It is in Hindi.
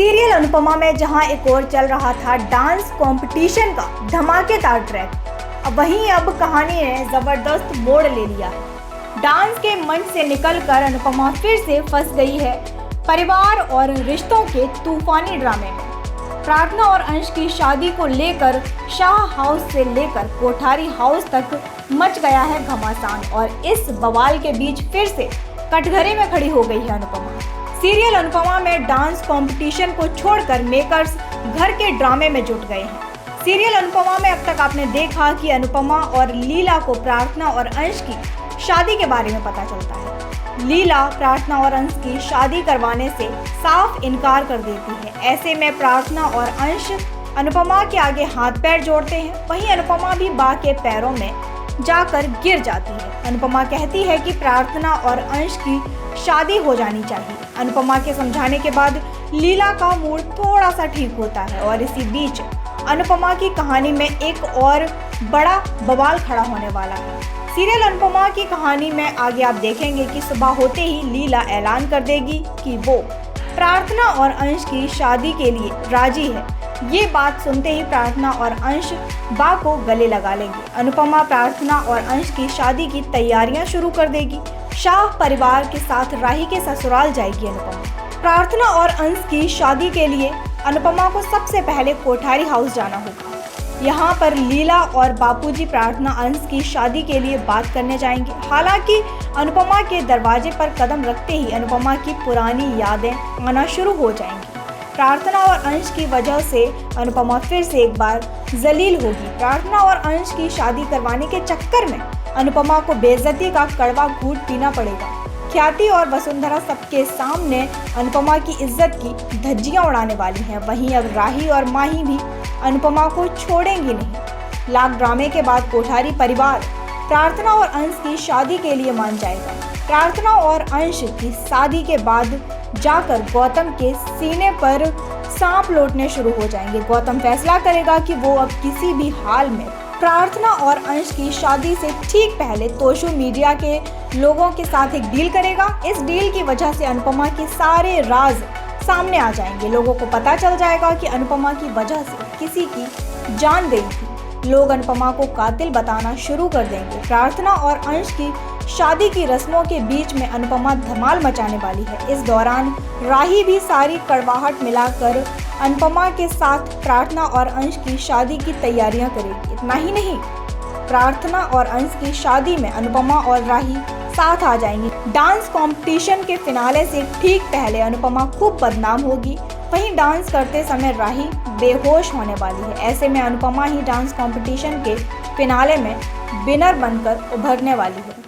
सीरियल अनुपमा में जहां एक और चल रहा था डांस कंपटीशन का धमाकेदार ट्रैक, वहीं अब कहानी ने जबरदस्त मोड़ ले लिया है। डांस के मंच से निकलकर अनुपमा फिर से फंस गई है परिवार और रिश्तों के तूफानी ड्रामे में। प्रार्थना और अंश की शादी को लेकर शाह हाउस से लेकर कोठारी हाउस तक मच गया है घमासान और इस बवाल के बीच फिर से कटघरे में खड़ी हो गई है अनुपमा। सीरियल अनुपमा में डांस कंपटीशन को छोड़कर मेकर्स घर के ड्रामे में जुट गए हैं। सीरियल अनुपमा में अब तक आपने देखा कि अनुपमा और लीला को प्रार्थना और अंश की शादी के बारे में पता चलता है। लीला प्रार्थना और अंश की शादी करवाने से साफ इनकार कर देती है। ऐसे में प्रार्थना और अंश अनुपमा के आगे हाथ पैर जोड़ते हैं। वहीं अनुपमा भी बा के पैरों में जाकर गिर जाती है। अनुपमा कहती है कि प्रार्थना और अंश की शादी हो जानी चाहिए। अनुपमा के समझाने के बाद लीला का मूड थोड़ा सा ठीक होता है और इसी बीच अनुपमा की कहानी में एक और बड़ा बवाल खड़ा होने वाला है। सीरियल अनुपमा की कहानी में आगे आप देखेंगे कि सुबह होते ही लीला ऐलान कर देगी कि वो प्रार्थना और अंश की शादी के लिए राजी है। ये बात सुनते ही प्रार्थना और अंश बा को गले लगा लेंगे। अनुपमा प्रार्थना और अंश की शादी की तैयारियां शुरू कर देगी। शाह परिवार के साथ राही के ससुराल जाएगी अनुपमा। प्रार्थना और अंश की शादी के लिए अनुपमा को सबसे पहले कोठारी हाउस जाना होगा। यहाँ पर लीला और बापूजी प्रार्थना अंश की शादी के लिए बात करने जाएंगे। हालांकि अनुपमा के दरवाजे पर कदम रखते ही अनुपमा की पुरानी यादें आना शुरू हो जाएंगी। प्रार्थना और अंश की वजह से अनुपमा फिर से एक बार जलील होगी। प्रार्थना और अंश की शादी करवाने के चक्कर में अनुपमा को बेइज्जती का कड़वा घूंट पीना पड़ेगा। ख्याति और वसुंधरा सबके सामने अनुपमा की इज्जत की धज्जियां उड़ाने वाली हैं। वहीं अब राही और माही भी अनुपमा को छोड़ेंगी नहीं। लाख ड्रामे के बाद कोठारी परिवार प्रार्थना और अंश की शादी के लिए मान जाएगा। प्रार्थना और अंश की शादी के बाद जाकर गौतम के सीने पर सांप लौटने शुरू हो जाएंगे। गौतम फैसला करेगा कि वो अब किसी भी हाल में प्रार्थना और अंश की शादी से ठीक पहले तोशु मीडिया के लोगों के साथ एक डील करेगा। इस डील की वजह से अनुपमा के सारे राज सामने आ जाएंगे। लोगों को पता चल जाएगा कि अनुपमा की वजह से किसी की जान गई थी। लोग अनुपमा को कातिल बताना शुरू कर देंगे। प्रार्थना और अंश की शादी की रस्मों के बीच में अनुपमा धमाल मचाने वाली है। इस दौरान राही भी सारी कड़वाहट मिलाकर अनुपमा के साथ प्रार्थना और अंश की शादी की तैयारियां करेगी। इतना ही नहीं, प्रार्थना और अंश की शादी में अनुपमा और राही साथ आ जाएंगी। डांस कंपटीशन के फिनाले से ठीक पहले अनुपमा खूब बदनाम होगी। वहीं डांस करते समय राही बेहोश होने वाली है। ऐसे में अनुपमा ही डांस कंपटीशन के फिनाले में विनर बनकर उभरने वाली है।